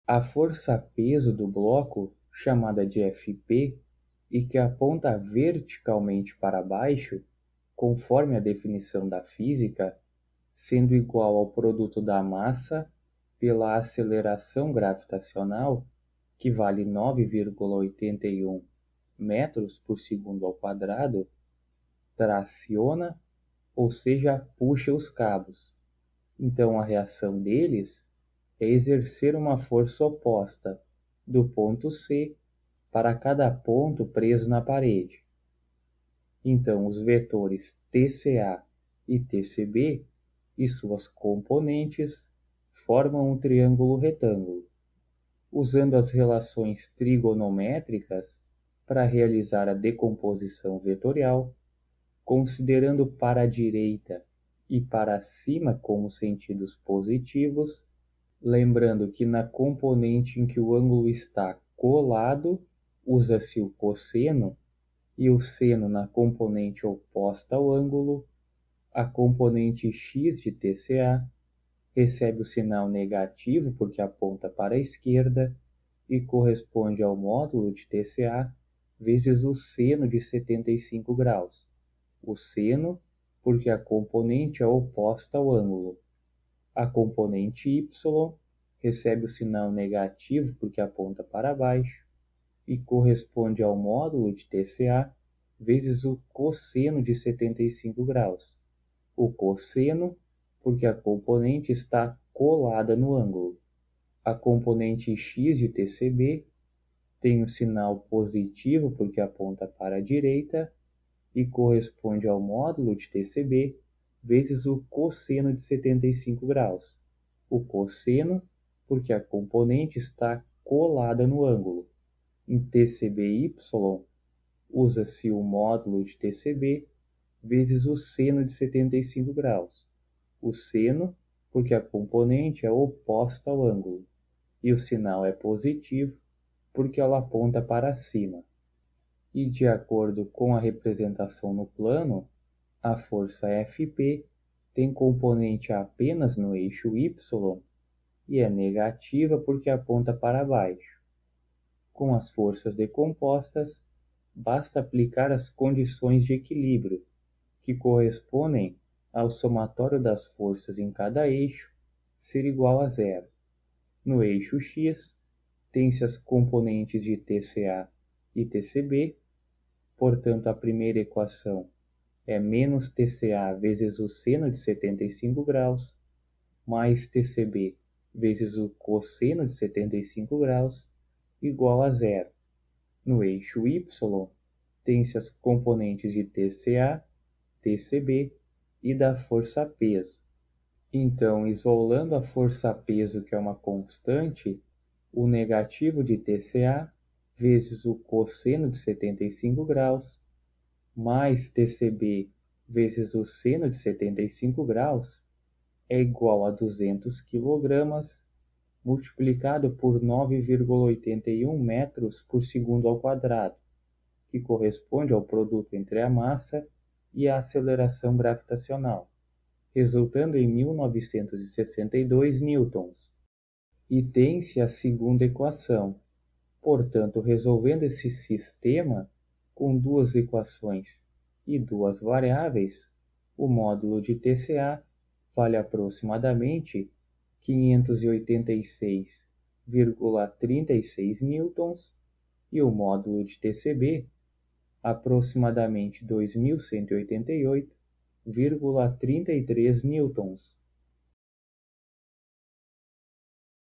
A força-peso do bloco, chamada de Fp, e que aponta verticalmente para baixo, conforme a definição da física, sendo igual ao produto da massa pela aceleração gravitacional, que vale 9,81 metros por segundo ao quadrado, traciona, ou seja, puxa os cabos. Então a reação deles é exercer uma força oposta do ponto C para cada ponto preso na parede. Então os vetores TCA e TCB e suas componentes formam um triângulo retângulo. Usando as relações trigonométricas para realizar a decomposição vetorial, considerando para a direita e para cima como sentidos positivos, lembrando que na componente em que o ângulo está colado, usa-se o cosseno, e o seno na componente oposta ao ângulo, a componente x de TCA recebe o sinal negativo porque aponta para a esquerda e corresponde ao módulo de TCA vezes o seno de 75 graus. O seno porque a componente é oposta ao ângulo. A componente y recebe o sinal negativo porque aponta para baixo e corresponde ao módulo de TCA vezes o cosseno de 75 graus. O cosseno porque a componente está colada no ângulo. A componente x de TCB tem o sinal positivo porque aponta para a direita e corresponde ao módulo de TCB vezes o cosseno de 75 graus. O cosseno porque a componente está colada no ângulo. Em TCBY, usa-se o módulo de TCB vezes o seno de 75 graus. O seno porque a componente é oposta ao ângulo. E o sinal é positivo porque ela aponta para cima. E de acordo com a representação no plano, a força Fp tem componente apenas no eixo y e é negativa porque aponta para baixo. Com as forças decompostas, basta aplicar as condições de equilíbrio, que correspondem ao somatório das forças em cada eixo ser igual a zero. No eixo x, tem-se as componentes de TCA e TCB, portanto a primeira equação é menos TCA vezes o seno de 75 graus, mais TCB vezes o cosseno de 75 graus, igual a zero. No eixo y, tem-se as componentes de TCA, TCB e da força-peso. Então, isolando a força-peso, que é uma constante, o negativo de TCA vezes o cosseno de 75 graus, mais TCB vezes o seno de 75 graus, é igual a 200 kg multiplicado por 9,81 metros por segundo ao quadrado, que corresponde ao produto entre a massa e a aceleração gravitacional, resultando em 1962 newtons. E tem-se a segunda equação. Portanto, resolvendo esse sistema com duas equações e duas variáveis, o módulo de TCA vale aproximadamente 586,36 newtons e o módulo de TCB aproximadamente 2.188,33 newtons.